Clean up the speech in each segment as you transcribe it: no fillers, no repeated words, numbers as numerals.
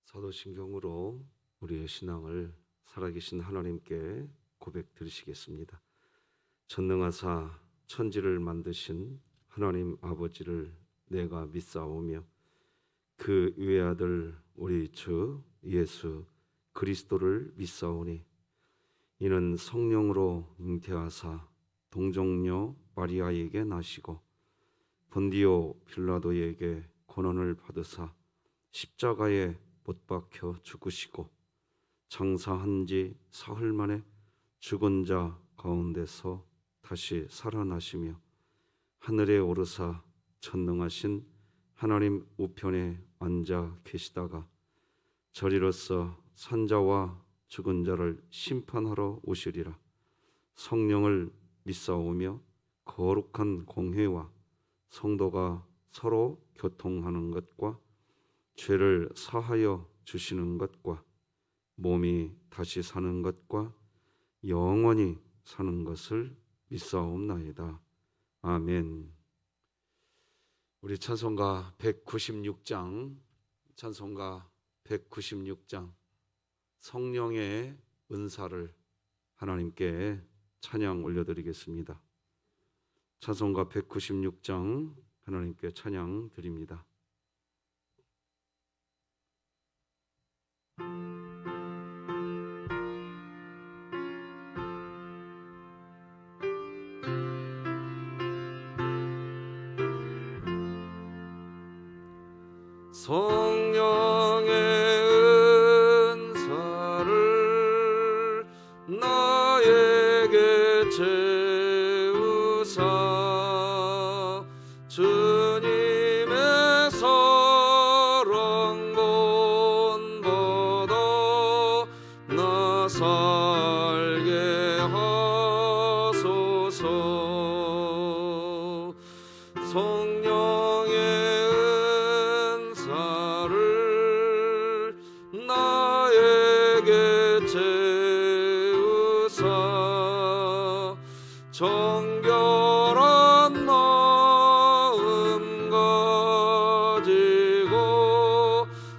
사도신경으로 우리의 신앙을 살아계신 하나님께 고백 드리시겠습니다. 전능하사 천지를 만드신 하나님 아버지를 내가 믿사오며 그 외아들 우리 주 예수 그리스도를 믿사오니 이는 성령으로 잉태하사 동정녀 마리아에게 나시고 본디오 빌라도에게 고난을 받으사 십자가에 못 박혀 죽으시고 장사한 지 사흘 만에 죽은 자 가운데서 다시 살아나시며 하늘에 오르사 전능하신 하나님 우편에 앉아 계시다가 저리로서 산자와 죽은 자를 심판하러 오시리라. 성령을 믿사오며 거룩한 공회와 성도가 서로 교통하는 것과 죄를 사하여 주시는 것과 몸이 다시 사는 것과 영원히 사는 것을 믿사옵나이다. 아멘. 우리 찬송가 196장 성령의 은사를 하나님께 찬양 올려드리겠습니다. 찬송가 196장 하나님께 찬양 드립니다. 성령의 은사를 나에게 채우사 주님의 사랑 본받아 나 살게 하소서. 성령의 나에게 채우사 정결한 마음 가지고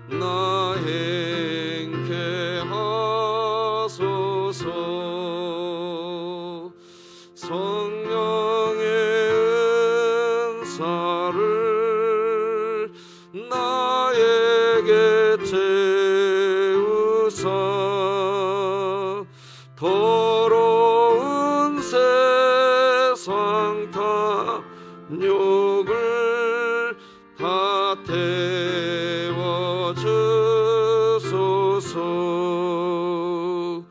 나 행케 하소서. 성령의 은사를 나에게 채우사 더러운 세상 탐욕을 다 태워주소서.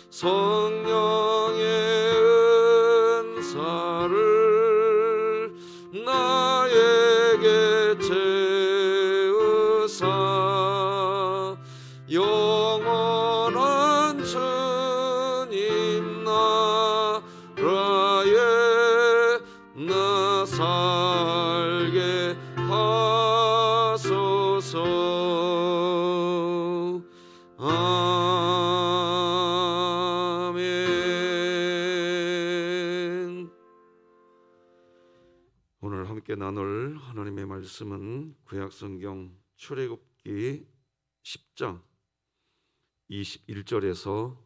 성령의 은사를 나에게 채우사 영원한 주님 나라에 나 살게 하소서. 아멘. 오늘 함께 나눌 하나님의 말씀은 구약성경 출애굽기 10장 21절에서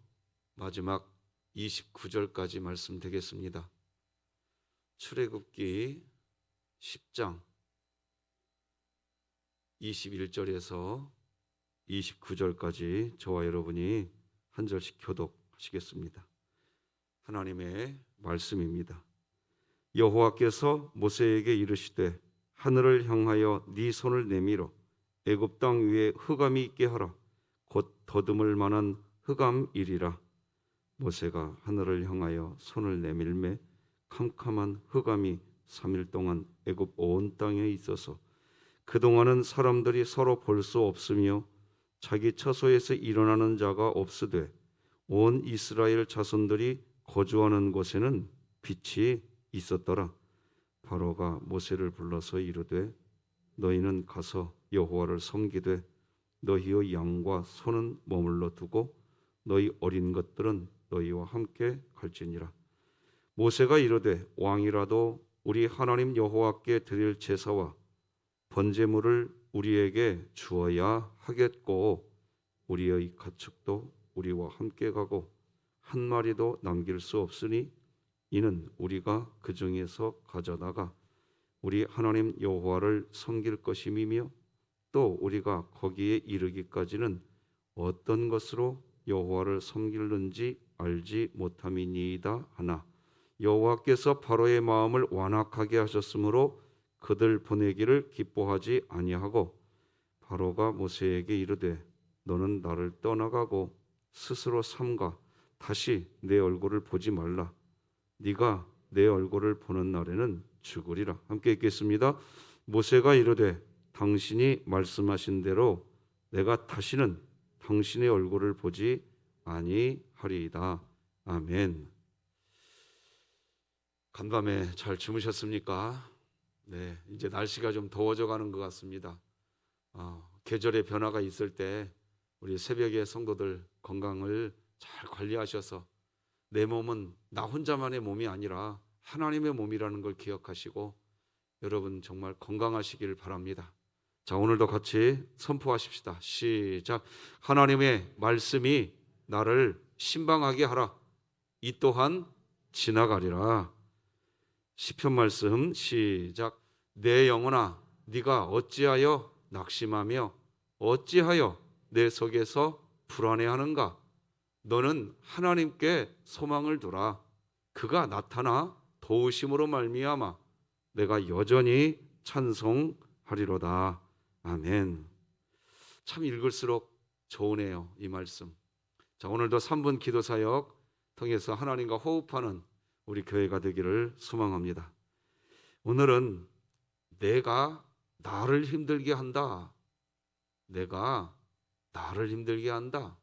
마지막 29절까지 말씀 되겠습니다. 출애굽기 10장 21절에서 29절까지 저와 여러분이 한 절씩 교독하시겠습니다. 하나님의 말씀입니다. 여호와께서 모세에게 이르시되 하늘을 향하여 네 손을 내밀어 애굽 땅 위에 흑암이 있게 하라. 곧 더듬을 만한 흑암이리라. 모세가 하늘을 향하여 손을 내밀매 캄캄한 흑암이 3일 동안 애굽 온 땅에 있어서 그동안은 사람들이 서로 볼 수 없으며 자기 처소에서 일어나는 자가 없으되 온 이스라엘 자손들이 거주하는 곳에는 빛이 있었더라. 바로가 모세를 불러서 이르되 너희는 가서 여호와를 섬기되 너희의 양과 소는 머물러 두고 너희 어린 것들은 너희와 함께 갈지니라. 모세가 이르되 왕이라도 우리 하나님 여호와께 드릴 제사와 번제물을 우리에게 주어야 하겠고 우리의 가축도 우리와 함께 가고 한 마리도 남길 수 없으니 이는 우리가 그 중에서 가져다가 우리 하나님 여호와를 섬길 것임이며 또 우리가 거기에 이르기까지는 어떤 것으로 여호와를 섬길는지 알지 못함이니이다 하나 여호와께서 바로의 마음을 완악하게 하셨으므로 그들 보내기를 기뻐하지 아니하고 바로가 모세에게 이르되 너는 나를 떠나가고 스스로 삼가 다시 내 얼굴을 보지 말라 네가 내 얼굴을 보는 날에는 죽으리라. 함께 읽겠습니다. 모세가 이르되 당신이 말씀하신 대로 내가 다시는 당신의 얼굴을 보지 아니하리이다. 아멘. 간밤에 잘 주무셨습니까? 네, 이제 날씨가 좀 더워져 가는 것 같습니다. 계절의 변화가 있을 때 우리 새벽에 성도들 건강을 잘 관리하셔서 내 몸은 나 혼자만의 몸이 아니라 하나님의 몸이라는 걸 기억하시고 여러분 정말 건강하시길 바랍니다. 자, 오늘도 같이 선포하십시다. 시작. 하나님의 말씀이 나를 신방하게 하라. 이 또한 지나가리라. 시편 말씀 시작. 내 영혼아 네가 어찌하여 낙심하며 어찌하여 내 속에서 불안해하는가. 너는 하나님께 소망을 두라. 그가 나타나 도우심으로 말미암아 내가 여전히 찬송하리로다. 아멘. 참 읽을수록 좋으네요, 이 말씀. 자, 오늘도 3분 기도 사역 통해서 하나님과 호흡하는 우리 교회가 되기를 소망합니다. 오늘은 내가 나를 힘들게 한다. 내가 나를 힘들게 한다.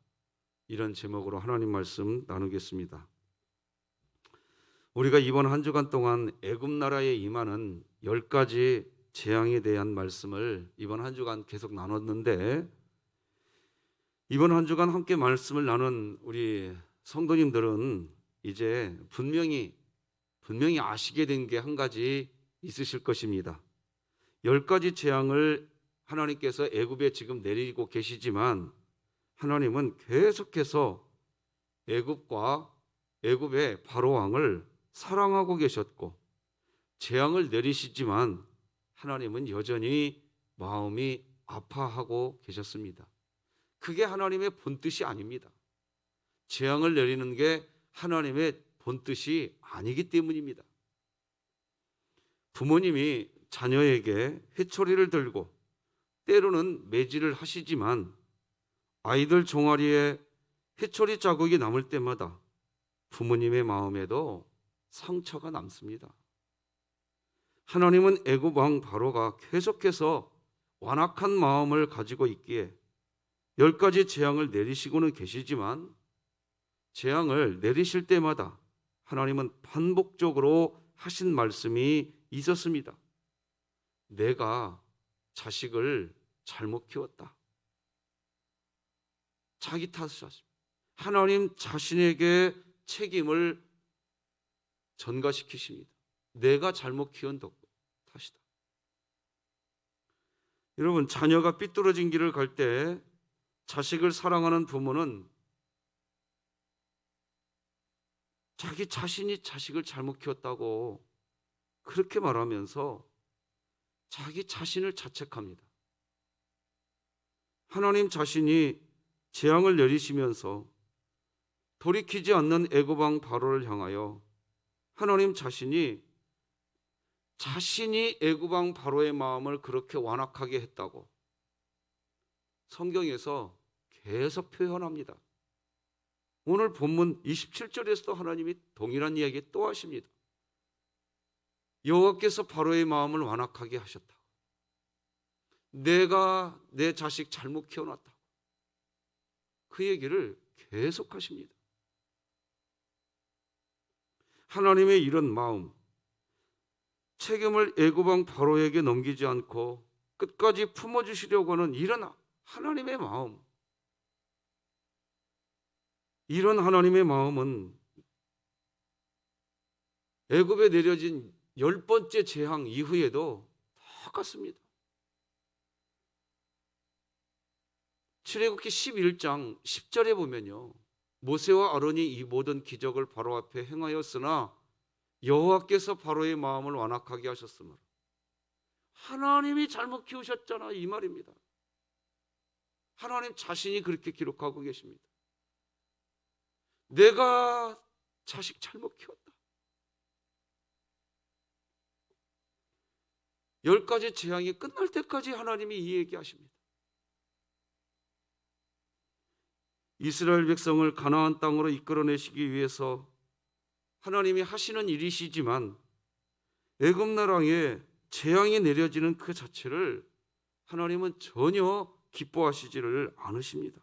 이런 제목으로 하나님 말씀 나누겠습니다. 우리가 이번 한 주간 동안 애굽 나라에 임하는 10가지 재앙에 대한 말씀을 이번 한 주간 계속 나눴는데 이번 한 주간 함께 말씀을 나눈 우리 성도님들은 이제 분명히 아시게 된 게 한 가지 있으실 것입니다. 10가지 재앙을 하나님께서 애굽에 지금 내리고 계시지만 하나님은 계속해서 애굽의 바로 왕을 사랑하고 계셨고 재앙을 내리시지만 하나님은 여전히 마음이 아파하고 계셨습니다. 그게 하나님의 본뜻이 아닙니다. 재앙을 내리는 게 하나님의 본뜻이 아니기 때문입니다. 부모님이 자녀에게 회초리를 들고 때로는 매질을 하시지만 아이들 종아리에 회초리 자국이 남을 때마다 부모님의 마음에도 상처가 남습니다. 하나님은 애굽 왕 바로가 계속해서 완악한 마음을 가지고 있기에 10가지 재앙을 내리시고는 계시지만 재앙을 내리실 때마다 하나님은 반복적으로 하신 말씀이 있었습니다. 내가 자식을 잘못 키웠다. 자기 탓을 하십니다. 하나님 자신에게 책임을 전가시키십니다. 내가 잘못 키운 탓이다. 여러분, 자녀가 삐뚤어진 길을 갈 때 자식을 사랑하는 부모는 자기 자신이 자식을 잘못 키웠다고 그렇게 말하면서 자기 자신을 자책합니다. 하나님 자신이 재앙을 내리시면서 돌이키지 않는 애굽 왕 바로를 향하여 하나님 자신이 애굽 왕 바로의 마음을 그렇게 완악하게 했다고 성경에서 계속 표현합니다. 오늘 본문 27절에서도 하나님이 동일한 이야기 또 하십니다. 여호와께서 바로의 마음을 완악하게 하셨다. 내가 내 자식 잘못 키워놨다. 그 얘기를 계속하십니다. 하나님의 이런 마음, 책임을 애굽 왕 바로에게 넘기지 않고 끝까지 품어주시려고 하는 이런 하나님의 마음, 이런 하나님의 마음은 애굽에 내려진 10번째 재앙 이후에도 똑같습니다. 출애굽기 11장 10절에 보면요, 모세와 아론이 이 모든 기적을 바로 앞에 행하였으나 여호와께서 바로의 마음을 완악하게 하셨으므로, 하나님이 잘못 키우셨잖아, 이 말입니다. 하나님 자신이 그렇게 기록하고 계십니다. 내가 자식 잘못 키웠다. 10가지 재앙이 끝날 때까지 하나님이 이 얘기하십니다. 이스라엘 백성을 가나안 땅으로 이끌어내시기 위해서 하나님이 하시는 일이시지만 애굽 나라에 재앙이 내려지는 그 자체를 하나님은 전혀 기뻐하시지를 않으십니다.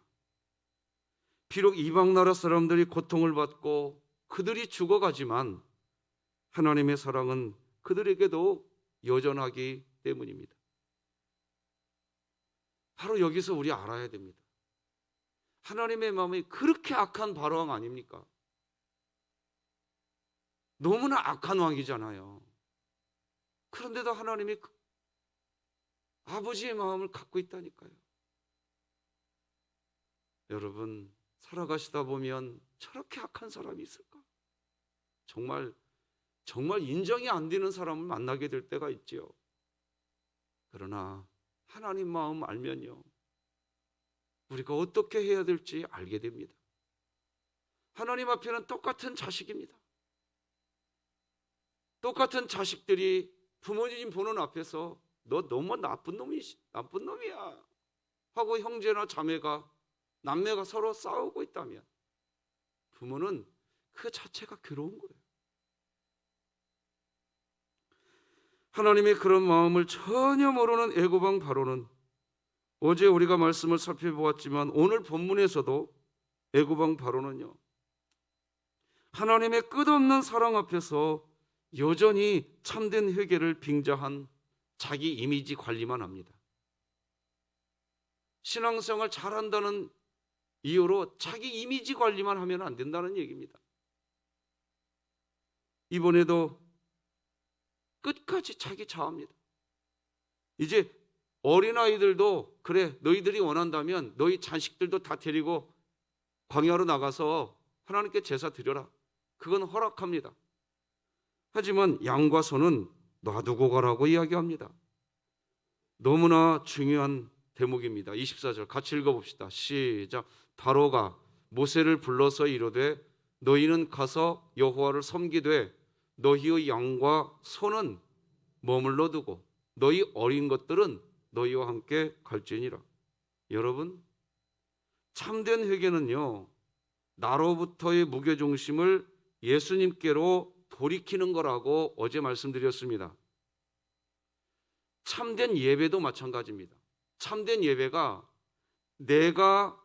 비록 이방 나라 사람들이 고통을 받고 그들이 죽어가지만 하나님의 사랑은 그들에게도 여전하기 때문입니다. 바로 여기서 우리 알아야 됩니다. 하나님의 마음이 그렇게 악한 바로 왕 아닙니까? 너무나 악한 왕이잖아요. 그런데도 하나님이 아버지의 마음을 갖고 있다니까요. 여러분, 살아가시다 보면 저렇게 악한 사람이 있을까? 정말 인정이 안 되는 사람을 만나게 될 때가 있지요. 그러나 하나님 마음 알면요, 우리가 어떻게 해야 될지 알게 됩니다. 하나님 앞에는 똑같은 자식입니다. 똑같은 자식들이 부모님 보는 앞에서 너 너무 나쁜 놈이야 하고 형제나 자매가, 남매가 서로 싸우고 있다면 부모는 그 자체가 괴로운 거예요. 하나님의 그런 마음을 전혀 모르는 애굽 왕 바로는, 어제 우리가 말씀을 살펴보았지만 오늘 본문에서도 애굽 왕 바로는요, 하나님의 끝없는 사랑 앞에서 여전히 참된 회개를 빙자한 자기 이미지 관리만 합니다. 신앙생활 잘한다는 이유로 자기 이미지 관리만 하면 안 된다는 얘기입니다. 이번에도 끝까지 자기 자아입니다. 이제 어린아이들도, 그래 너희들이 원한다면 너희 자식들도 다 데리고 광야로 나가서 하나님께 제사 드려라, 그건 허락합니다. 하지만 양과 소는 놔두고 가라고 이야기합니다. 너무나 중요한 대목입니다. 24절 같이 읽어봅시다. 시작. 바로가 모세를 불러서 이르되 너희는 가서 여호와를 섬기되 너희의 양과 소는 머물러 두고 너희 어린 것들은 너희와 함께 갈지니라. 여러분, 참된 회개는요, 나로부터의 무게중심을 예수님께로 돌이키는 거라고 어제 말씀드렸습니다. 참된 예배도 마찬가지입니다. 참된 예배가 내가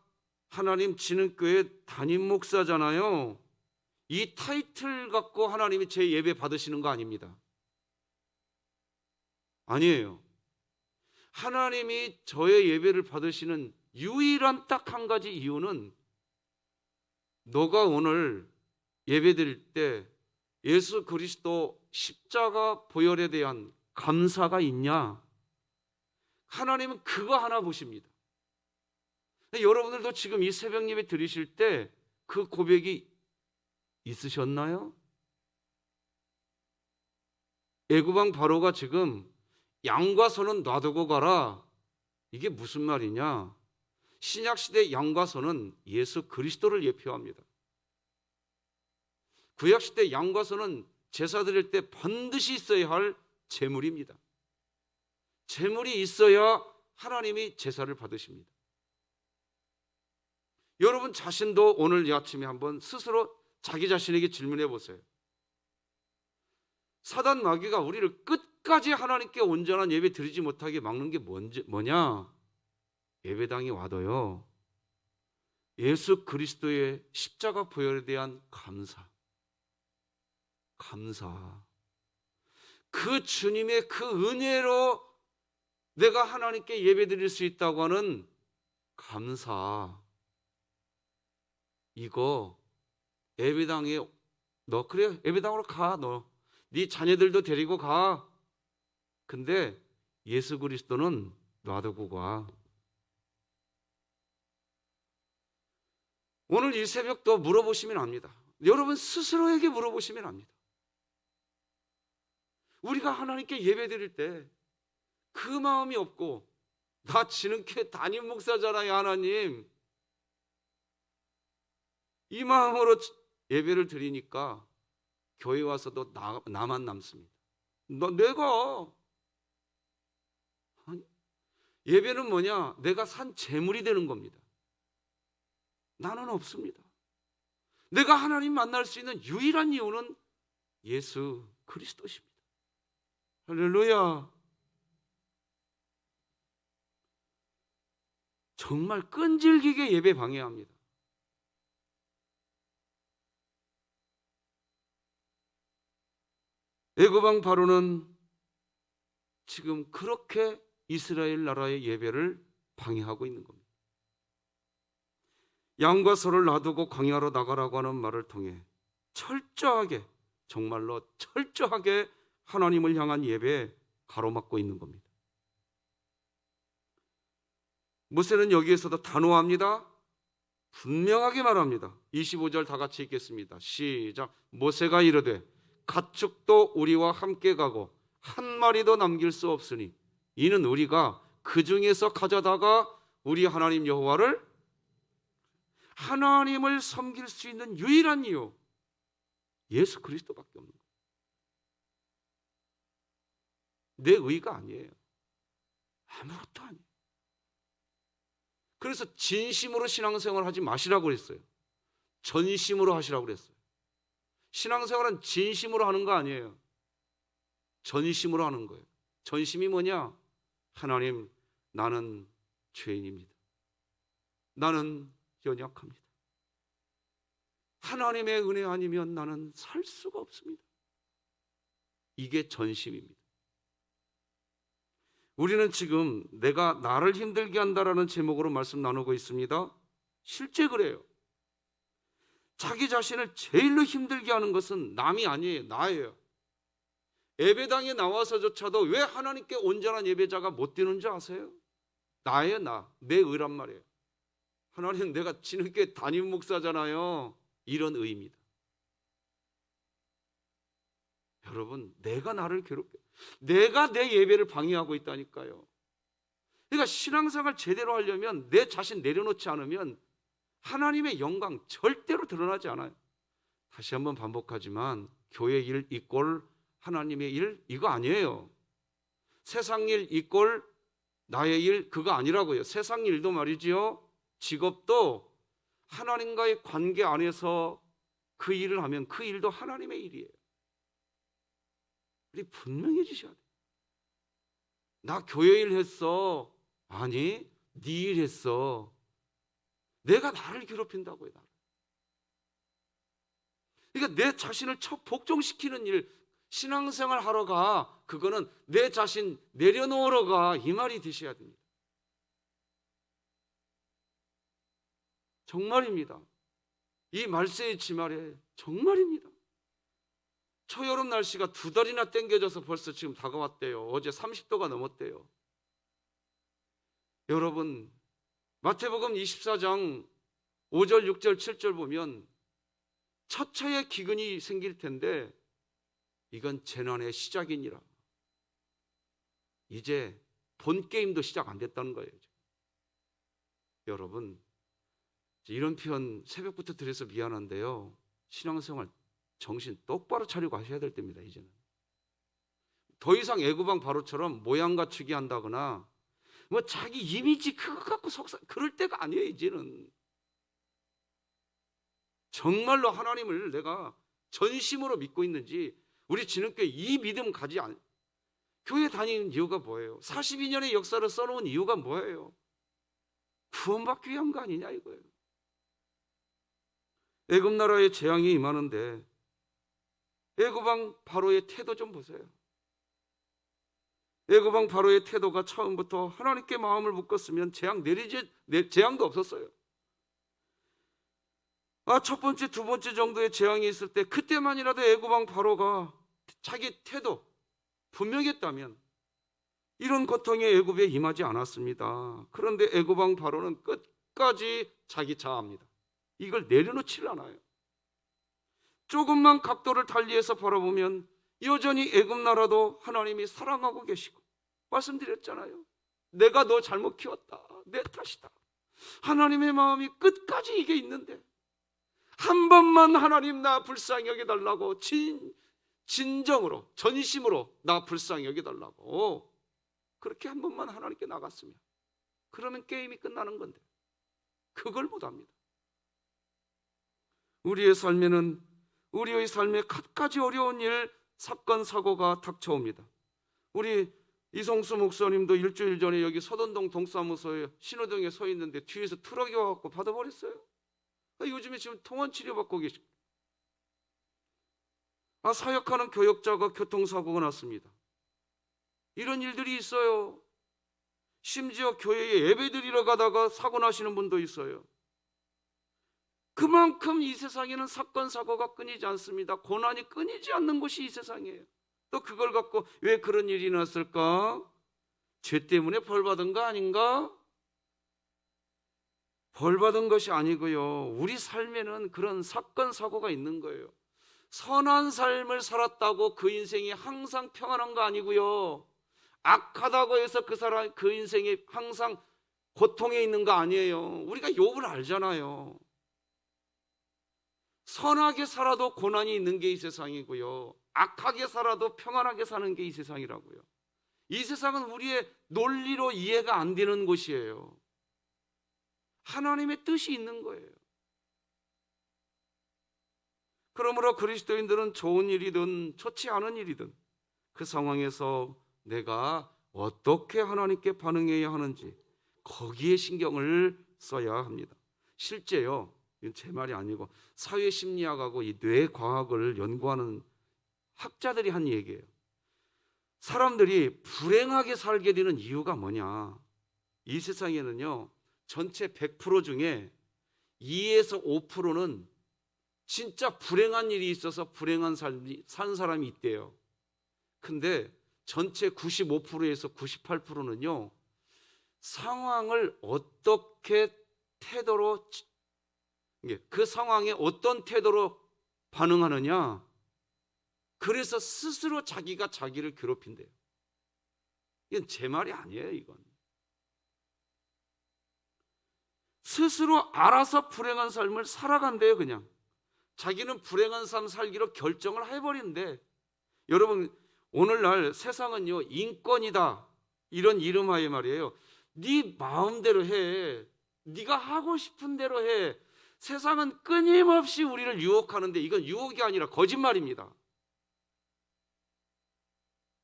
하나님 진흥교회 담임 목사잖아요, 이 타이틀 갖고 하나님이 제 예배 받으시는 거 아닙니다. 아니에요. 하나님이 저의 예배를 받으시는 유일한 딱 한 가지 이유는, 너가 오늘 예배 드릴 때 예수 그리스도 십자가 보혈에 대한 감사가 있냐? 하나님은 그거 하나 보십니다. 여러분들도 지금 이 새벽 예배 드리실 때 그 고백이 있으셨나요? 애굽 왕 바로가 지금 양과 소는 놔두고 가라, 이게 무슨 말이냐? 신약시대 양과 소는 예수 그리스도를 예표합니다. 구약시대 양과 소는 제사 드릴 때 반드시 있어야 할 제물입니다. 제물이 있어야 하나님이 제사를 받으십니다. 여러분 자신도 오늘 이 아침에 한번 스스로 자기 자신에게 질문해 보세요. 사단 마귀가 우리를 끝까지 하나님께 온전한 예배 드리지 못하게 막는 게 뭐냐? 예배당에 와도요, 예수 그리스도의 십자가 보혈에 대한 감사, 그 주님의 그 은혜로 내가 하나님께 예배 드릴 수 있다고 하는 감사, 이거 예배당에, 너 그래 예배당으로 가, 네 자녀들도 데리고 가. 근데 예수 그리스도는 놔두고 가. 오늘 이 새벽도 물어보시면 압니다. 여러분 스스로에게 물어보시면 압니다. 우리가 하나님께 예배드릴 때 그 마음이 없고, 나 지능교회 담임 목사잖아요 하나님, 이 마음으로 예배를 드리니까 교회 와서도 나만 남습니다. 내가 아니, 예배는 뭐냐? 내가 산 재물이 되는 겁니다. 나는 없습니다. 내가 하나님 만날 수 있는 유일한 이유는 예수 그리스도십니다. 할렐루야. 정말 끈질기게 예배 방해합니다. 애굽 왕 바로는 지금 그렇게 이스라엘 나라의 예배를 방해하고 있는 겁니다. 양과 소를 놔두고 광야로 나가라고 하는 말을 통해 철저하게, 정말로 철저하게 하나님을 향한 예배에 가로막고 있는 겁니다. 모세는 여기에서도 단호합니다. 분명하게 말합니다. 25절 다 같이 읽겠습니다. 시작. 모세가 이르되 가축도 우리와 함께 가고 한 마리도 남길 수 없으니 이는 우리가 그 중에서 가져다가 우리 하나님 여호와를, 하나님을 섬길 수 있는 유일한 이유 예수 그리스도밖에 없는 거예요. 내 의가 아니에요. 아무것도 아니에요. 그래서 진심으로 신앙생활 하지 마시라고 그랬어요. 전심으로 하시라고 그랬어요. 신앙생활은 진심으로 하는 거 아니에요. 전심으로 하는 거예요. 전심이 뭐냐? 하나님, 나는 죄인입니다. 나는 연약합니다. 하나님의 은혜 아니면 나는 살 수가 없습니다. 이게 전심입니다. 우리는 지금 내가 나를 힘들게 한다라는 제목으로 말씀 나누고 있습니다. 실제 그래요. 자기 자신을 제일로 힘들게 하는 것은 남이 아니에요. 나예요. 예배당에 나와서조차도 왜 하나님께 온전한 예배자가 못 되는 줄 아세요? 나예요. 내 의란 말이에요. 하나님, 내가 진흙교회 담임 목사잖아요. 이런 의입니다. 여러분, 내가 나를 괴롭혀, 내가 내 예배를 방해하고 있다니까요. 그러니까 신앙생활 제대로 하려면 내 자신 내려놓지 않으면 하나님의 영광 절대로 드러나지 않아요. 다시 한번 반복하지만 교회 일 이꼴 하나님의 일, 이거 아니에요. 세상 일 이꼴 나의 일, 그거 아니라고요. 세상 일도 말이지요, 직업도 하나님과의 관계 안에서 그 일을 하면 그 일도 하나님의 일이에요. 우리 분명해지셔야 돼요. 나 교회 일 했어. 아니, 네 일 했어. 내가 나를 괴롭힌다고요. 나를. 그러니까 내 자신을 복종시키는 일, 신앙생활 하러 가, 그거는 내 자신 내려놓으러 가, 이 말이 되셔야 됩니다. 정말입니다. 이 말세의 지말에 정말입니다. 초여름 날씨가 2달이나 땡겨져서 벌써 지금 다가왔대요. 어제 30도가 넘었대요. 여러분, 마태복음 24장 5절, 6절, 7절 보면 처처에 기근이 생길 텐데 이건 재난의 시작이니라. 이제 본 게임도 시작 안 됐다는 거예요. 여러분, 이런 표현 새벽부터 드려서 미안한데요, 신앙생활 정신 똑바로 차리고 하셔야 될 때입니다. 이제는 더 이상 애굽 왕 바로처럼 모양 갖추기 한다거나 뭐 자기 이미지 그거 갖고 그럴 때가 아니에요. 이제는 정말로 하나님을 내가 전심으로 믿고 있는지, 우리 진흥교회 이 믿음 가지 않, 교회 다니는 이유가 뭐예요? 42년의 역사를 써놓은 이유가 뭐예요? 구원받기 위한 거 아니냐 이거예요. 애굽 나라에 재앙이 임하는데 애굽 왕 바로의 태도 좀 보세요. 애굽 왕 바로의 태도가 처음부터 하나님께 마음을 묶었으면 재앙도 없었어요. 첫 번째, 두 번째 정도의 재앙이 있을 때 그때만이라도 애굽 왕 바로가 자기 태도 분명했다면 이런 고통이 애굽에 임하지 않았습니다. 그런데 애굽 왕 바로는 끝까지 자기 자아입니다. 이걸 내려놓질 않아요. 조금만 각도를 달리해서 바라보면 여전히 애굽 나라도 하나님이 사랑하고 계시고, 말씀드렸잖아요. 내가 너 잘못 키웠다, 내 탓이다. 하나님의 마음이 끝까지 이게 있는데 한 번만 하나님 나 불쌍히 여겨달라고 진정으로 전심으로 나 불쌍히 여겨달라고 그렇게 한 번만 하나님께 나갔으면, 그러면 게임이 끝나는 건데 그걸 못합니다. 우리의 삶에 갖가지 어려운 일, 사건, 사고가 닥쳐옵니다. 우리 이성수 목사님도 일주일 전에 여기 서던동 동사무소에 신호등에 서 있는데 뒤에서 트럭이 와갖고 받아버렸어요. 요즘에 지금 통원 치료받고 계시고, 사역하는 교역자가 교통사고가 났습니다. 이런 일들이 있어요. 심지어 교회에 예배드리러 가다가 사고 나시는 분도 있어요. 그만큼 이 세상에는 사건 사고가 끊이지 않습니다. 고난이 끊이지 않는 곳이 이 세상이에요. 또 그걸 갖고 왜 그런 일이 났을까? 죄 때문에 벌 받은 거 아닌가? 벌 받은 것이 아니고요, 우리 삶에는 그런 사건 사고가 있는 거예요. 선한 삶을 살았다고 그 인생이 항상 평안한 거 아니고요, 악하다고 해서 그 인생이 항상 고통에 있는 거 아니에요. 우리가 욥을 알잖아요. 선하게 살아도 고난이 있는 게 이 세상이고요, 악하게 살아도 평안하게 사는 게 이 세상이라고요. 이 세상은 우리의 논리로 이해가 안 되는 곳이에요. 하나님의 뜻이 있는 거예요. 그러므로 그리스도인들은 좋은 일이든 좋지 않은 일이든 그 상황에서 내가 어떻게 하나님께 반응해야 하는지 거기에 신경을 써야 합니다. 실제요, 이건 제 말이 아니고 사회심리학하고 이 뇌과학을 연구하는 학자들이 한 얘기예요. 사람들이 불행하게 살게 되는 이유가 뭐냐? 이 세상에는요, 전체 100% 중에 2에서 5%는 진짜 불행한 일이 있어서 불행한 삶이 산 사람이 있대요. 근데 전체 95%에서 98%는요, 상황을 어떻게 태도로, 그 상황에 어떤 태도로 반응하느냐, 그래서 스스로 자기가 자기를 괴롭힌대요. 이건 제 말이 아니에요. 이건 스스로 알아서 불행한 삶을 살아간대요. 그냥 자기는 불행한 삶 살기로 결정을 해버린대. 여러분, 오늘날 세상은요, 인권이다 이런 이름하에 말이에요, 네 마음대로 해, 네가 하고 싶은 대로 해. 세상은 끊임없이 우리를 유혹하는데 이건 유혹이 아니라 거짓말입니다.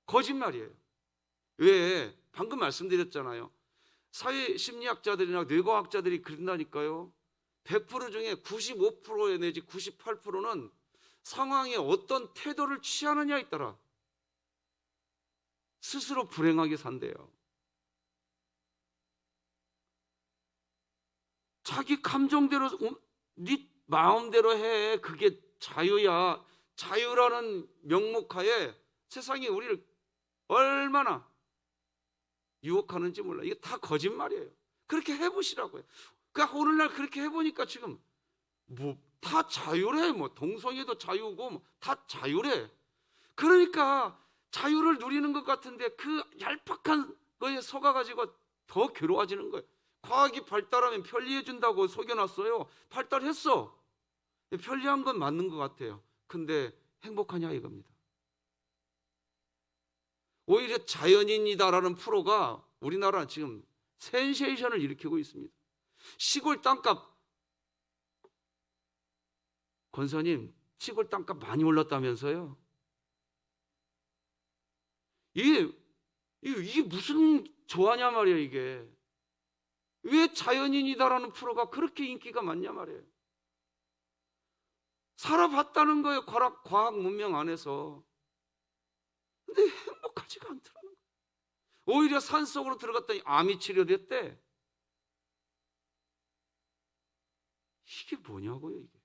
거짓말이에요. 왜? 방금 말씀드렸잖아요. 사회심리학자들이나 뇌과학자들이 그런다니까요. 100% 중에 95% 내지 98%는 상황에 어떤 태도를 취하느냐에 따라 스스로 불행하게 산대요. 자기 감정대로, 네 마음대로 해. 그게 자유야. 자유라는 명목하에 세상이 우리를 얼마나 유혹하는지 몰라. 이게 다 거짓말이에요. 그렇게 해보시라고요. 그러니까 오늘날 그렇게 해보니까 지금 뭐 다 자유래. 뭐 동성애도 자유고 뭐 다 자유래. 그러니까 자유를 누리는 것 같은데 그 얄팍한 거에 속아가지고 더 괴로워지는 거예요. 과학이 발달하면 편리해진다고 속여놨어요. 발달했어. 편리한 건 맞는 것 같아요. 근데 행복하냐 이겁니다. 오히려 자연인이다라는 프로가 우리나라는 지금 센세이션을 일으키고 있습니다. 시골 땅값, 권사님 시골 땅값 많이 올랐다면서요? 이게 무슨 조화냐 말이에요. 이게 왜 자연인이다라는 프로가 그렇게 인기가 많냐 말이에요. 살아봤다는 거예요, 과학 문명 안에서. 근데 행복하지가 않더라는 거예요. 오히려 산속으로 들어갔더니 암이 치료됐대. 이게 뭐냐고요, 이게.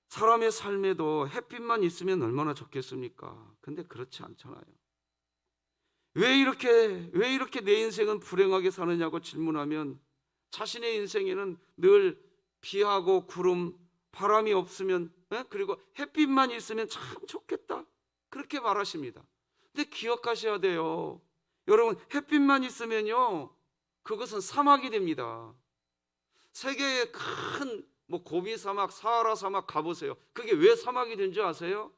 사람의 삶에도 햇빛만 있으면 얼마나 좋겠습니까? 근데 그렇지 않잖아요. 왜 이렇게 내 인생은 불행하게 사느냐고 질문하면 자신의 인생에는 늘 비하고 구름, 바람이 없으면, 그리고 햇빛만 있으면 참 좋겠다, 그렇게 말하십니다. 근데 기억하셔야 돼요. 여러분, 햇빛만 있으면요, 그것은 사막이 됩니다. 세계의 큰 고비 사막, 사하라 사막 가보세요. 그게 왜 사막이 된 줄 아세요?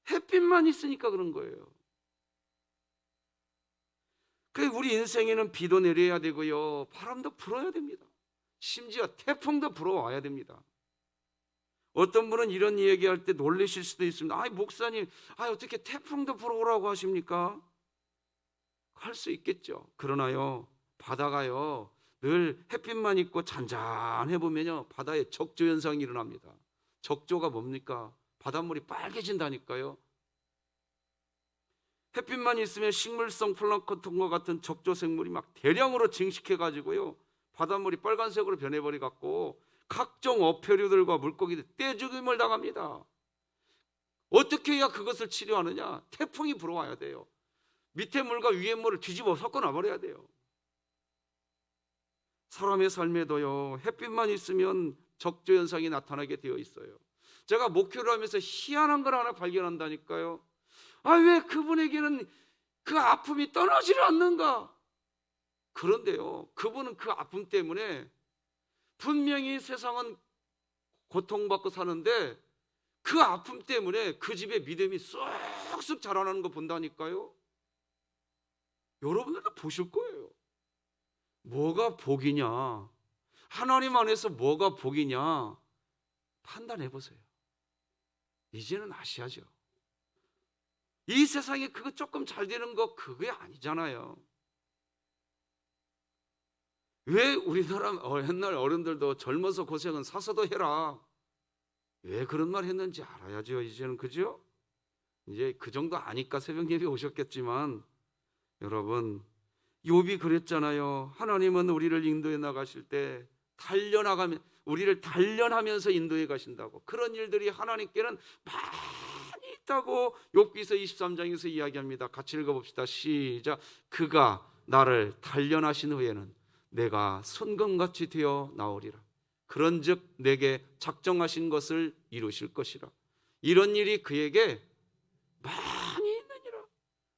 햇빛만 있으니까 그런 거예요. 그래, 우리 인생에는 비도 내려야 되고요, 바람도 불어야 됩니다. 심지어 태풍도 불어와야 됩니다. 어떤 분은 이런 얘기할 때 놀라실 수도 있습니다. 목사님, 어떻게 태풍도 불어오라고 하십니까? 할 수 있겠죠. 그러나요, 바다가요, 늘 햇빛만 있고 잔잔해 보면요, 바다에 적조 현상이 일어납니다. 적조가 뭡니까? 바닷물이 빨개진다니까요. 햇빛만 있으면 식물성 플랑크톤과 같은 적조 생물이 막 대량으로 증식해 가지고요, 바닷물이 빨간색으로 변해버리 갖고 각종 어패류들과 물고기들 떼죽임을 당합니다. 어떻게 해야 그것을 치료하느냐? 태풍이 불어와야 돼요. 밑에 물과 위에 물을 뒤집어 섞어 놔버려야 돼요. 사람의 삶에도요, 햇빛만 있으면 적조 현상이 나타나게 되어 있어요. 제가 목회를 하면서 희한한 걸 하나 발견한다니까요. 왜 그분에게는 그 아픔이 떠나지를 않는가? 그런데요, 그분은 그 아픔 때문에 분명히 세상은 고통받고 사는데 그 아픔 때문에 그 집의 믿음이 쑥쑥 자라나는 거 본다니까요. 여러분들도 보실 거예요. 뭐가 복이냐, 하나님 안에서 뭐가 복이냐 판단해 보세요. 이제는 아셔야죠. 이 세상에 그거 조금 잘 되는 거 그게 아니잖아요. 왜 우리나라 옛날 어른들도 젊어서 고생은 사서도 해라, 왜 그런 말 했는지 알아야죠. 이제는, 그죠? 이제 그 정도 아니까 새벽 예배 오셨겠지만, 여러분, 욥이 그랬잖아요. 하나님은 우리를 인도해 나가실 때 우리를 단련하면서 인도해 가신다고. 그런 일들이 하나님께는 많이 있다고 욥기서 23장에서 이야기합니다. 같이 읽어봅시다. 시작. 그가 나를 단련하신 후에는 내가 손금같이 되어 나오리라. 그런즉 내게 작정하신 것을 이루실 것이라. 이런 일이 그에게 많이 있느니라.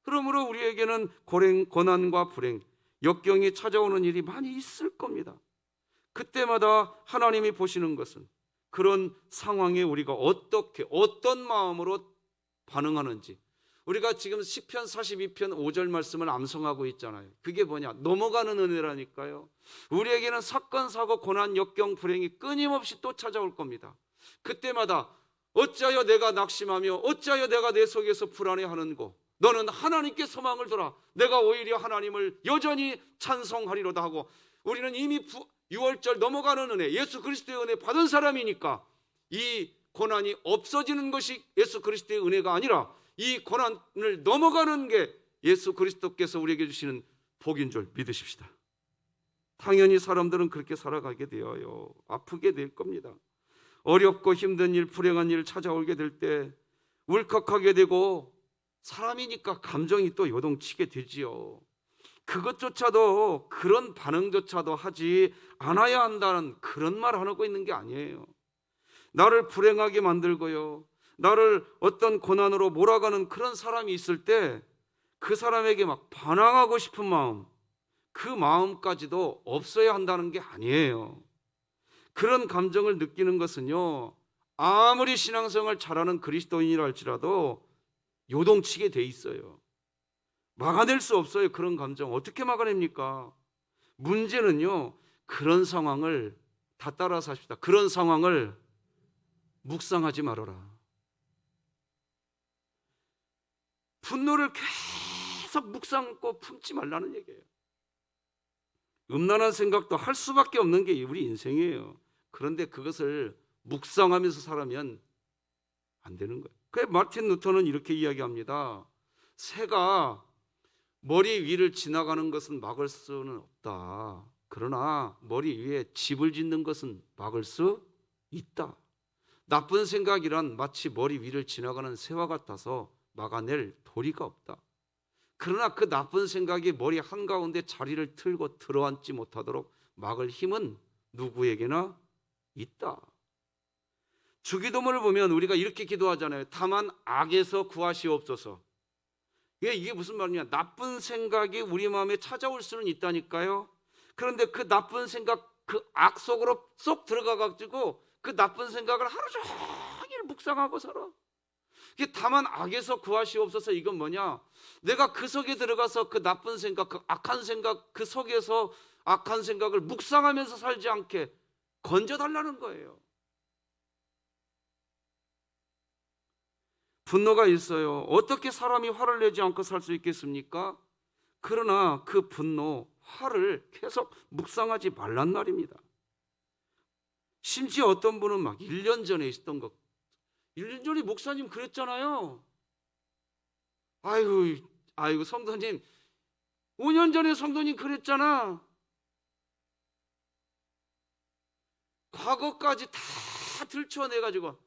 그러므로 우리에게는 고난과 불행, 역경이 찾아오는 일이 많이 있을 겁니다. 그때마다 하나님이 보시는 것은 그런 상황에 우리가 어떤 마음으로 반응하는지. 우리가 지금 시편 42편 5절 말씀을 암송하고 있잖아요. 그게 뭐냐? 넘어가는 은혜라니까요. 우리에게는 사건, 사고, 고난, 역경, 불행이 끊임없이 또 찾아올 겁니다. 그때마다 어찌하여 내가 낙심하며 어찌하여 내가 내 속에서 불안해하는고, 너는 하나님께 소망을 둬라. 내가 오히려 하나님을 여전히 찬송하리로다 하고, 우리는 이미 6월절 넘어가는 은혜, 예수 그리스도의 은혜 받은 사람이니까 이 고난이 없어지는 것이 예수 그리스도의 은혜가 아니라 이 고난을 넘어가는 게 예수 그리스도께서 우리에게 주시는 복인 줄 믿으십시다. 당연히 사람들은 그렇게 살아가게 되어요. 아프게 될 겁니다. 어렵고 힘든 일, 불행한 일 찾아오게 될 때 울컥하게 되고, 사람이니까 감정이 또 요동치게 되지요. 그것조차도, 그런 반응조차도 하지 않아야 한다는 그런 말 하고 있는 게 아니에요. 나를 불행하게 만들고요, 나를 어떤 고난으로 몰아가는 그런 사람이 있을 때 그 사람에게 막 반항하고 싶은 마음, 그 마음까지도 없어야 한다는 게 아니에요. 그런 감정을 느끼는 것은요, 아무리 신앙생활 잘하는 그리스도인이라 할지라도 요동치게 돼 있어요. 막아낼 수 없어요. 그런 감정 어떻게 막아냅니까? 문제는요, 그런 상황을 다 따라서 합시다. 그런 상황을 묵상하지 말아라. 분노를 계속 묵상하고 품지 말라는 얘기예요. 음란한 생각도 할 수밖에 없는 게 우리 인생이에요. 그런데 그것을 묵상하면서 살면 안 되는 거예요. 그래서 마틴 루터는 이렇게 이야기합니다. 새가 머리 위를 지나가는 것은 막을 수는 없다. 그러나 머리 위에 집을 짓는 것은 막을 수 있다. 나쁜 생각이란 마치 머리 위를 지나가는 새와 같아서 막아낼 도리가 없다. 그러나 그 나쁜 생각이 머리 한가운데 자리를 틀고 들어앉지 못하도록 막을 힘은 누구에게나 있다. 주기도문을 보면 우리가 이렇게 기도하잖아요. 다만 악에서 구하시옵소서. 이게 무슨 말이냐? 나쁜 생각이 우리 마음에 찾아올 수는 있다니까요. 그런데 그 나쁜 생각, 그 악 속으로 쏙 들어가가지고 그 나쁜 생각을 하루 종일 묵상하고 살아. 이게 다만 악에서 구하시옵소서. 이건 뭐냐? 내가 그 속에 들어가서 그 나쁜 생각, 그 악한 생각, 그 속에서 악한 생각을 묵상하면서 살지 않게 건져달라는 거예요. 분노가 있어요. 어떻게 사람이 화를 내지 않고 살 수 있겠습니까? 그러나 그 분노, 화를 계속 묵상하지 말란 말입니다. 심지어 어떤 분은 막 1년 전에 있었던 것, 1년 전에 목사님 그랬잖아요. 아이고 성도님, 5년 전에 성도님 그랬잖아. 과거까지 다 들춰내가지고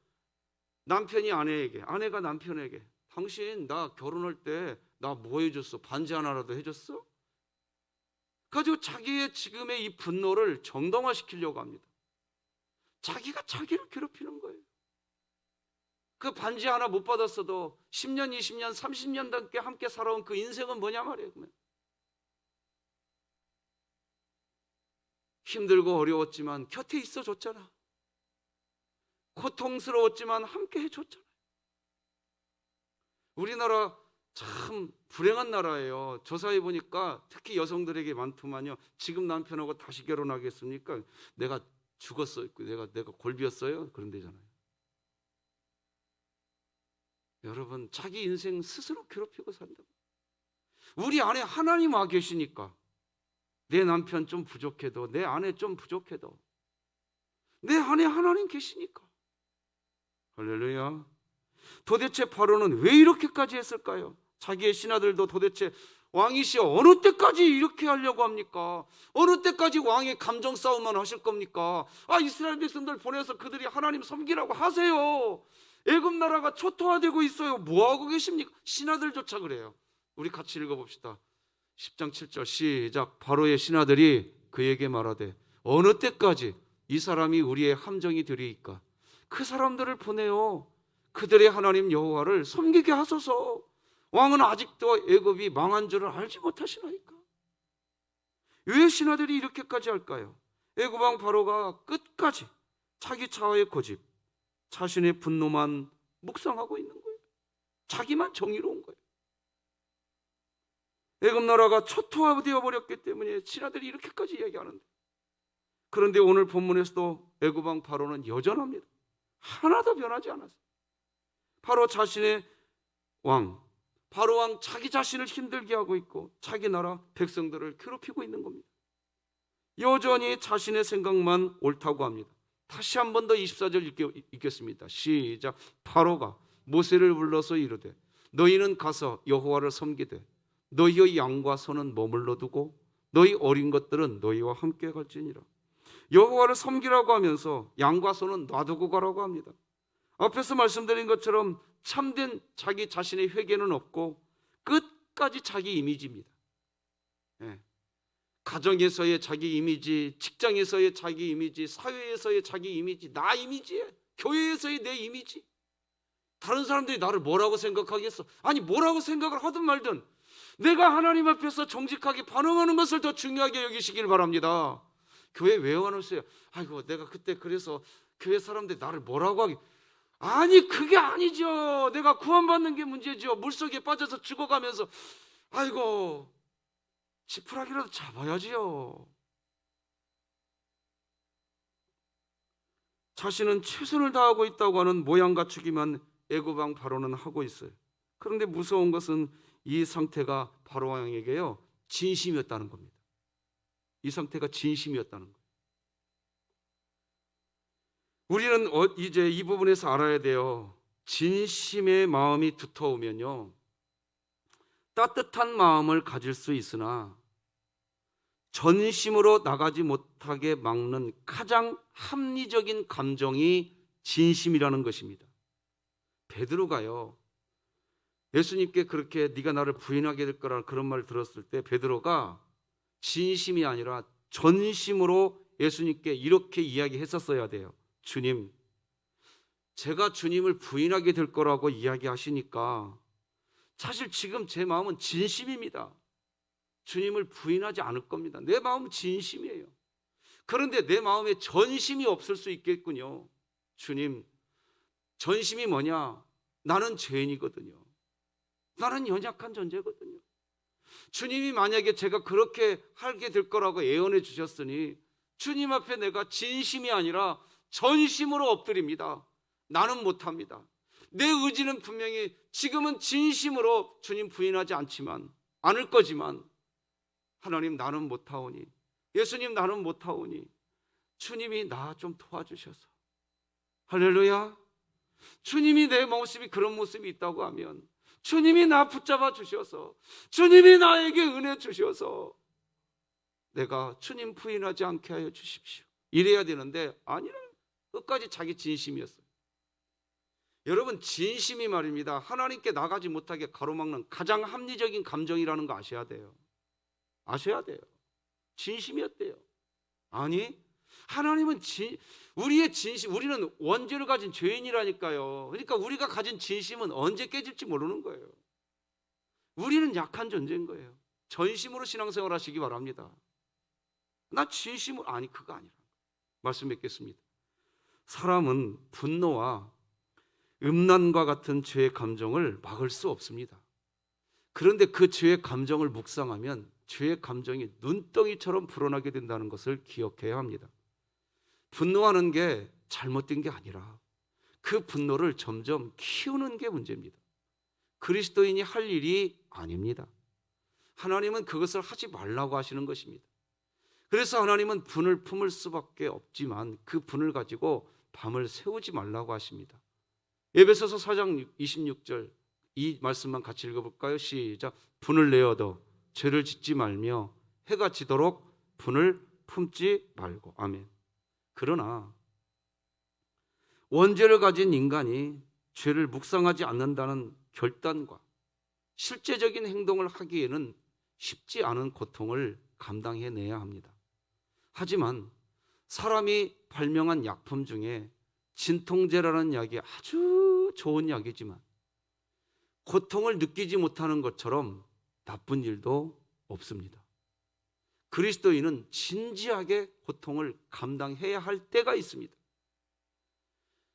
남편이 아내에게, 아내가 남편에게, 당신 나 결혼할 때 나 뭐 해줬어? 반지 하나라도 해줬어? 가지고 자기의 지금의 이 분노를 정당화시키려고 합니다. 자기가 자기를 괴롭히는 거예요. 그 반지 하나 못 받았어도 10년, 20년, 30년 함께 살아온 그 인생은 뭐냐 말이에요. 그러면. 힘들고 어려웠지만 곁에 있어줬잖아. 고통스러웠지만 함께 해줬잖아요. 우리나라 참 불행한 나라예요. 조사해 보니까 특히 여성들에게 많더만요. 지금 남편하고 다시 결혼하겠습니까? 내가 죽었어요. 내가 골비였어요. 그런 데잖아요. 여러분, 자기 인생 스스로 괴롭히고 산다. 우리 안에 하나님 와 계시니까 내 남편 좀 부족해도, 내 아내 좀 부족해도 내 안에 하나님 계시니까. 할렐루야. 도대체 바로는 왜 이렇게까지 했을까요? 자기의 신하들도 도대체 왕이시여 어느 때까지 이렇게 하려고 합니까? 어느 때까지 왕의 감정 싸움만 하실 겁니까? 이스라엘 백성들 보내서 그들이 하나님 섬기라고 하세요. 애굽 나라가 초토화되고 있어요. 뭐하고 계십니까? 신하들조차 그래요. 우리 같이 읽어봅시다. 10장 7절 시작. 바로의 신하들이 그에게 말하되 어느 때까지 이 사람이 우리의 함정이 되리이까? 그 사람들을 보내요. 그들의 하나님 여호와를 섬기게 하소서. 왕은 아직도 애굽이 망한 줄을 알지 못하시나이까? 왜 신하들이 이렇게까지 할까요? 애굽 왕 바로가 끝까지 자기 차와의 고집, 자신의 분노만 묵상하고 있는 거예요. 자기만 정의로운 거예요. 애굽 나라가 초토화되어 버렸기 때문에 신하들이 이렇게까지 이야기하는데, 그런데 오늘 본문에서도 애굽 왕 바로는 여전합니다. 하나도 변하지 않았어요. 바로 자신의 왕, 바로 왕 자기 자신을 힘들게 하고 있고 자기 나라 백성들을 괴롭히고 있는 겁니다. 여전히 자신의 생각만 옳다고 합니다. 다시 한 번 더 24절 읽겠습니다. 시작. 바로가 모세를 불러서 이르되 너희는 가서 여호와를 섬기되 너희의 양과 소는 머물러 두고 너희 어린 것들은 너희와 함께 갈지니라. 여호와를 섬기라고 하면서 양과 소는 놔두고 가라고 합니다. 앞에서 말씀드린 것처럼 참된 자기 자신의 회개는 없고 끝까지 자기 이미지입니다. 가정에서의 자기 이미지, 직장에서의 자기 이미지, 사회에서의 자기 이미지, 나 이미지에, 교회에서의 내 이미지. 다른 사람들이 나를 뭐라고 생각하겠어? 아니 뭐라고 생각을 하든 말든 내가 하나님 앞에서 정직하게 반응하는 것을 더 중요하게 여기시길 바랍니다. 교회 왜 와놓으세요? 아이고 내가 그때 그래서 교회 사람들이 나를 뭐라고 하기. 아니 그게 아니죠. 내가 구원받는 게 문제죠. 물속에 빠져서 죽어가면서 아이고 지푸라기라도 잡아야지요. 자신은 최선을 다하고 있다고 하는 모양 갖추기만 애굽 왕 바로는 하고 있어요. 그런데 무서운 것은 이 상태가 바로 왕에게요 진심이었다는 겁니다. 이 상태가 진심이었다는 거예요. 우리는 이제 이 부분에서 알아야 돼요. 진심의 마음이 두터우면요 따뜻한 마음을 가질 수 있으나 전심으로 나가지 못하게 막는 가장 합리적인 감정이 진심이라는 것입니다. 베드로가요 예수님께 그렇게 네가 나를 부인하게 될 거라는 그런 말을 들었을 때 베드로가 진심이 아니라 전심으로 예수님께 이렇게 이야기했었어야 돼요. 주님, 제가 주님을 부인하게 될 거라고 이야기하시니까 사실 지금 제 마음은 진심입니다. 주님을 부인하지 않을 겁니다. 내 마음은 진심이에요. 그런데 내 마음에 전심이 없을 수 있겠군요. 주님, 전심이 뭐냐? 나는 죄인이거든요. 나는 연약한 존재거든요. 주님이 만약에 제가 그렇게 하게 될 거라고 예언해 주셨으니 주님 앞에 내가 진심이 아니라 전심으로 엎드립니다. 나는 못합니다. 내 의지는 분명히 지금은 진심으로 주님 부인하지 않을 거지만 하나님, 나는 못하오니, 예수님, 나는 못하오니 주님이 나 좀 도와주셔서, 할렐루야. 주님이 내 모습이 그런 모습이 있다고 하면 주님이 나 붙잡아 주셔서, 주님이 나에게 은혜 주셔서 내가 주님 부인하지 않게 하여 주십시오. 이래야 되는데 아니라 끝까지 자기 진심이었어요. 여러분, 진심이 말입니다, 하나님께 나가지 못하게 가로막는 가장 합리적인 감정이라는 거 아셔야 돼요. 아셔야 돼요. 진심이었대요. 아니, 하나님은 우리의 진심, 우리는 원죄를 가진 죄인이라니까요. 그러니까 우리가 가진 진심은 언제 깨질지 모르는 거예요. 우리는 약한 존재인 거예요. 전심으로 신앙생활 하시기 바랍니다. 나 진심으로, 아니 그거 아니라. 말씀 맺겠습니다. 사람은 분노와 음란과 같은 죄의 감정을 막을 수 없습니다. 그런데 그 죄의 감정을 묵상하면 죄의 감정이 눈덩이처럼 불어나게 된다는 것을 기억해야 합니다. 분노하는 게 잘못된 게 아니라 그 분노를 점점 키우는 게 문제입니다. 그리스도인이 할 일이 아닙니다. 하나님은 그것을 하지 말라고 하시는 것입니다. 그래서 하나님은 분을 품을 수밖에 없지만 그 분을 가지고 밤을 새우지 말라고 하십니다. 에베소서 4장 26절 이 말씀만 같이 읽어볼까요? 시작. 분을 내어도 죄를 짓지 말며 해가 지도록 분을 품지 말고. 아멘. 그러나 원죄를 가진 인간이 죄를 묵상하지 않는다는 결단과 실제적인 행동을 하기에는 쉽지 않은 고통을 감당해내야 합니다. 하지만 사람이 발명한 약품 중에 진통제라는 약이 아주 좋은 약이지만 고통을 느끼지 못하는 것처럼 나쁜 일도 없습니다. 그리스도인은 진지하게 고통을 감당해야 할 때가 있습니다.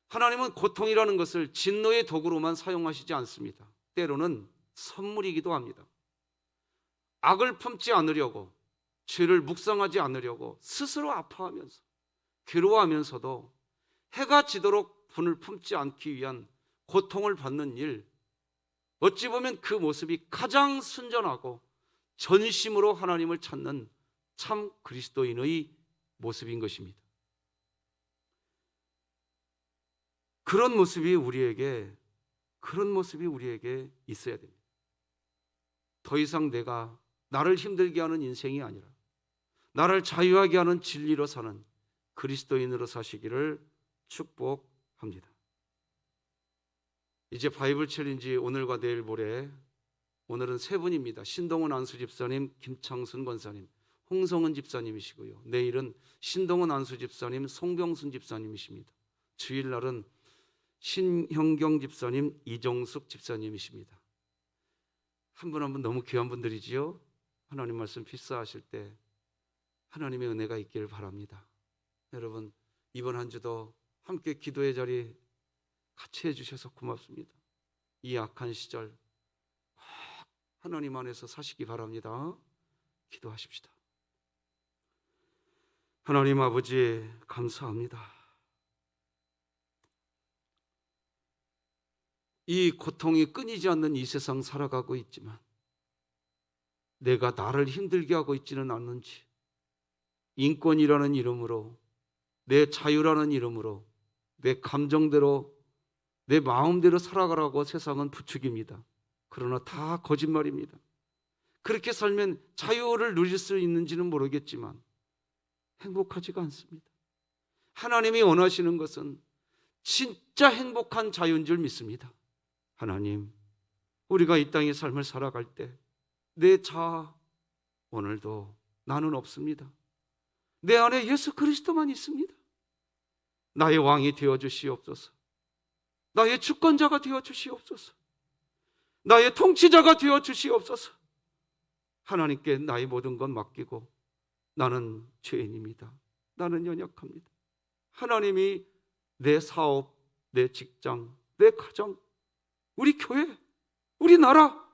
하나님은 고통이라는 것을 진노의 도구로만 사용하시지 않습니다. 때로는 선물이기도 합니다. 악을 품지 않으려고, 죄를 묵상하지 않으려고 스스로 아파하면서 괴로워하면서도 해가 지도록 분을 품지 않기 위한 고통을 받는 일, 어찌 보면 그 모습이 가장 순전하고 전심으로 하나님을 찾는 참 그리스도인의 모습인 것입니다. 그런 모습이 우리에게 있어야 됩니다. 더 이상 내가 나를 힘들게 하는 인생이 아니라 나를 자유하게 하는 진리로 사는 그리스도인으로 사시기를 축복합니다. 이제 바이블 챌린지 오늘과 내일 모레, 오늘은 세 분입니다. 신동훈 안수 집사님, 김창순 권사님, 홍성은 집사님이시고요. 내일은 신동훈 안수 집사님, 송병순 집사님이십니다. 주일날은 신형경 집사님, 이정숙 집사님이십니다. 한 분 한 분 너무 귀한 분들이지요. 하나님 말씀 필사하실 때 하나님의 은혜가 있기를 바랍니다. 여러분, 이번 한 주도 함께 기도의 자리 같이 해주셔서 고맙습니다. 이 악한 시절 꼭 하나님 안에서 사시기 바랍니다. 기도하십시다. 하나님 아버지, 감사합니다. 이 고통이 끊이지 않는 이 세상 살아가고 있지만 내가 나를 힘들게 하고 있지는 않는지, 인권이라는 이름으로, 내 자유라는 이름으로 내 감정대로, 내 마음대로 살아가라고 세상은 부추깁니다. 그러나 다 거짓말입니다. 그렇게 살면 자유를 누릴 수 있는지는 모르겠지만 행복하지가 않습니다. 하나님이 원하시는 것은 진짜 행복한 자유인 줄 믿습니다. 하나님, 우리가 이 땅의 삶을 살아갈 때 내 자아, 오늘도 나는 없습니다. 내 안에 예수 그리스도만 있습니다. 나의 왕이 되어 주시옵소서. 나의 주권자가 되어 주시옵소서. 나의 통치자가 되어 주시옵소서. 하나님께 나의 모든 것 맡기고, 나는 죄인입니다. 나는 연약합니다. 하나님이 내 사업, 내 직장, 내 가정, 우리 교회, 우리 나라,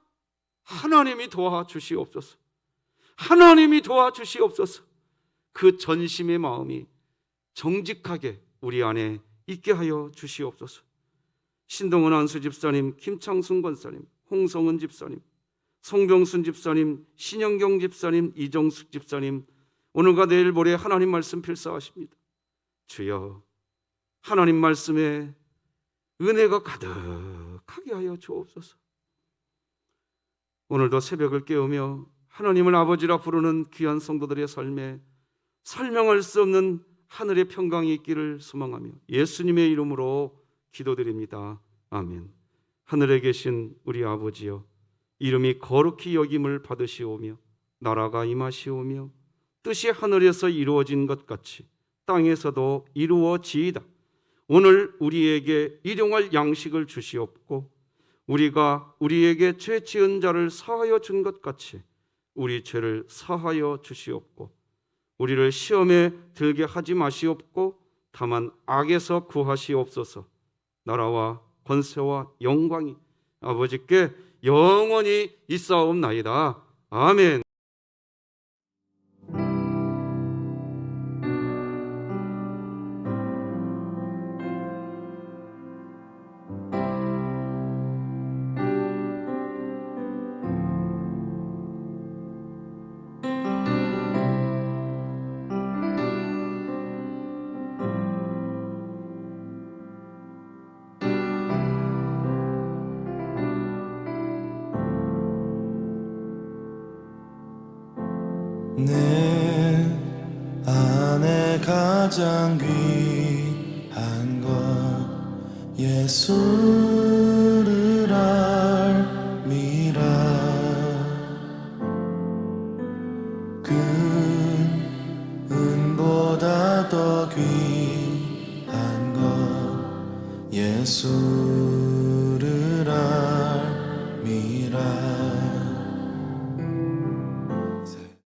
하나님이 도와주시옵소서. 하나님이 도와주시옵소서. 그 전심의 마음이 정직하게 우리 안에 있게 하여 주시옵소서. 신동은 안수 집사님, 김창순 권사님, 홍성은 집사님, 송병순 집사님, 신영경 집사님, 이정숙 집사님, 오늘과 내일 모레 하나님 말씀 필사하십니다. 주여, 하나님 말씀에 은혜가 가득하게 하여 주옵소서. 오늘도 새벽을 깨우며 하나님을 아버지라 부르는 귀한 성도들의 삶에 설명할 수 없는 하늘의 평강이 있기를 소망하며 예수님의 이름으로 기도드립니다. 아멘. 하늘에 계신 우리 아버지여, 이름이 거룩히 여김을 받으시오며 나라가 임하시오며 뜻이 하늘에서 이루어진 것 같이 땅에서도 이루어지이다. 오늘 우리에게 일용할 양식을 주시옵고, 우리가 우리에게 죄 지은 자를 사하여 준 것 같이 우리 죄를 사하여 주시옵고, 우리를 시험에 들게 하지 마시옵고 다만 악에서 구하시옵소서. 나라와 권세와 영광이 아버지께 영원히 있사옵나이다. 아멘. 내 안에 가장 귀한 것 예수를 알미라. 그 은보다 더 귀한 것 예수를 알미라.